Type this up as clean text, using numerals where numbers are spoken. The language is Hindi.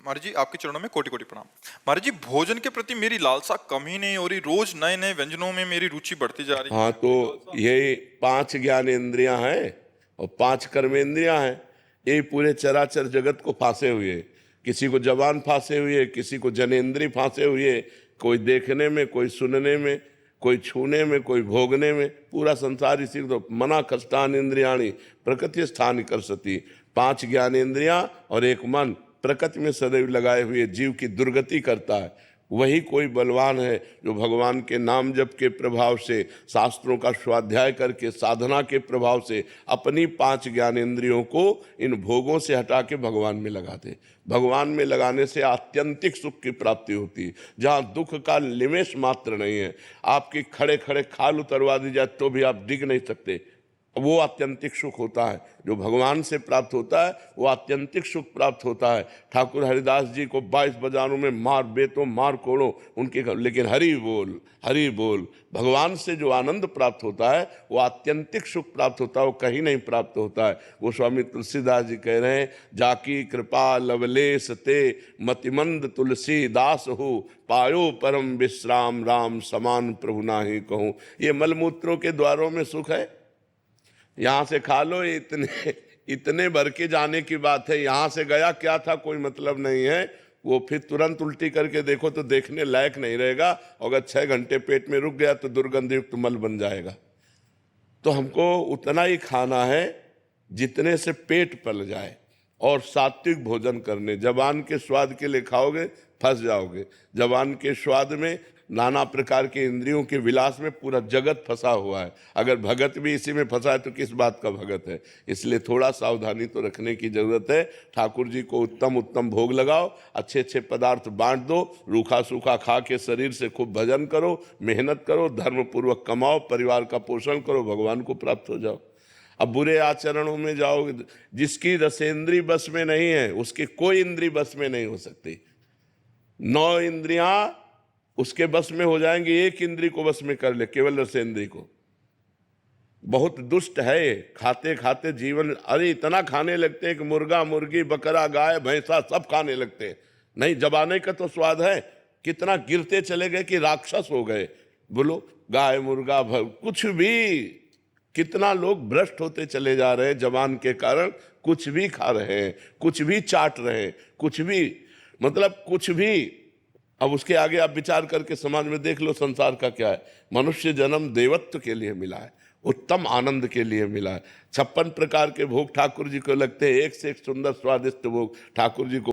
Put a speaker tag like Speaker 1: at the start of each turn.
Speaker 1: महाराज जी आपके चरणों में कोटि कोटि प्रणाम। महाराज जी भोजन के प्रति मेरी लालसा कम ही नहीं हो रही, रोज नए नए व्यंजनों में मेरी रुचि बढ़ती जा रही है।
Speaker 2: हाँ, तो ये 5 ज्ञानेंद्रियां हैं और 5 कर्मेंद्रियां हैं। ये पूरे चराचर जगत को फांसे हुए है। किसी को जबान फांसे हुई है, किसी को जनेंद्री फांसे हुई है, कोई देखने में, कोई सुनने में, कोई छूने में, कोई भोगने में। पूरा संसार इसी को तो मना कष्टान इंद्रियाणी प्रकृति स्थान कर सती। 5 ज्ञानेंद्रियां और एक मन प्रकृति में सदैव लगाए हुए जीव की दुर्गति करता है। वही कोई बलवान है जो भगवान के नाम जप के प्रभाव से, शास्त्रों का स्वाध्याय करके, साधना के प्रभाव से अपनी 5 ज्ञानेंद्रियों को इन भोगों से हटा के भगवान में लगाते। भगवान में लगाने से आत्यंतिक सुख की प्राप्ति होती है, जहाँ दुख का निमेष मात्र नहीं है। आपकी खड़े खड़े खाल उतरवा दी जाए तो भी आप डिग नहीं सकते, वो आत्यंतिक सुख होता है। जो भगवान से प्राप्त होता है वो आत्यंतिक सुख प्राप्त होता है। ठाकुर हरिदास जी को 22 बाजारों में मार बेतो मार कोड़ो उनके, लेकिन हरि बोल हरि बोल। भगवान से जो आनंद प्राप्त होता है वो आत्यंतिक सुख प्राप्त होता है, वो कहीं नहीं प्राप्त होता है। वो स्वामी तुलसीदास जी कह रहे हैं, जाकी कृपा लवलेश ते मतिमंद तुलसी दास हो, पायो परम विश्राम राम समान प्रभु नाहि कहूँ। ये मलमूत्रों के द्वारों में सुख है, यहाँ से खा लो, इतने भर के जाने की बात है। यहाँ से गया क्या था कोई मतलब नहीं है। वो फिर तुरंत उल्टी करके देखो तो देखने लायक नहीं रहेगा। अगर 6 घंटे पेट में रुक गया तो दुर्गंधयुक्त मल बन जाएगा। तो हमको उतना ही खाना है जितने से पेट पल जाए, और सात्विक भोजन करने। जबान के स्वाद के लिए खाओगे फंस जाओगे। जबान के स्वाद में, नाना प्रकार के इंद्रियों के विलास में पूरा जगत फंसा हुआ है। अगर भगत भी इसी में फंसा है तो किस बात का भगत है। इसलिए थोड़ा सावधानी तो रखने की जरूरत है। ठाकुर जी को उत्तम उत्तम भोग लगाओ, अच्छे अच्छे पदार्थ बांट दो, रूखा सूखा खा के शरीर से खूब भजन करो, मेहनत करो, धर्म पूर्वक कमाओ, परिवार का पोषण करो, भगवान को प्राप्त हो जाओ। अब बुरे आचरणों में जाओगे, जिसकी रसेंद्री बस में नहीं है उसकी कोई इंद्री बस में नहीं हो सकती। 9 इंद्रियां उसके बस में हो जाएंगी, एक इंद्री को बस में कर ले, केवल रसेंद्री को। बहुत दुष्ट है। खाते खाते जीवन, अरे इतना खाने लगते हैं कि मुर्गा मुर्गी बकरा गाय भैंसा सब खाने लगते हैं। नहीं, जबाने का तो स्वाद है। कितना गिरते चले गए कि राक्षस हो गए। बोलो, गाय मुर्गा कुछ भी, कितना लोग भ्रष्ट होते चले जा रहे हैं जबान के कारण। कुछ भी खा रहे हैं, कुछ भी चाट रहे हैं, कुछ भी, मतलब कुछ भी। अब उसके आगे आप विचार करके समाज में देख लो संसार का क्या है। मनुष्य जन्म देवत्व के लिए मिला है, उत्तम आनंद के लिए मिला है। 56 प्रकार के भोग ठाकुर जी को लगते हैं, एक से एक सुंदर स्वादिष्ट भोग ठाकुर जी को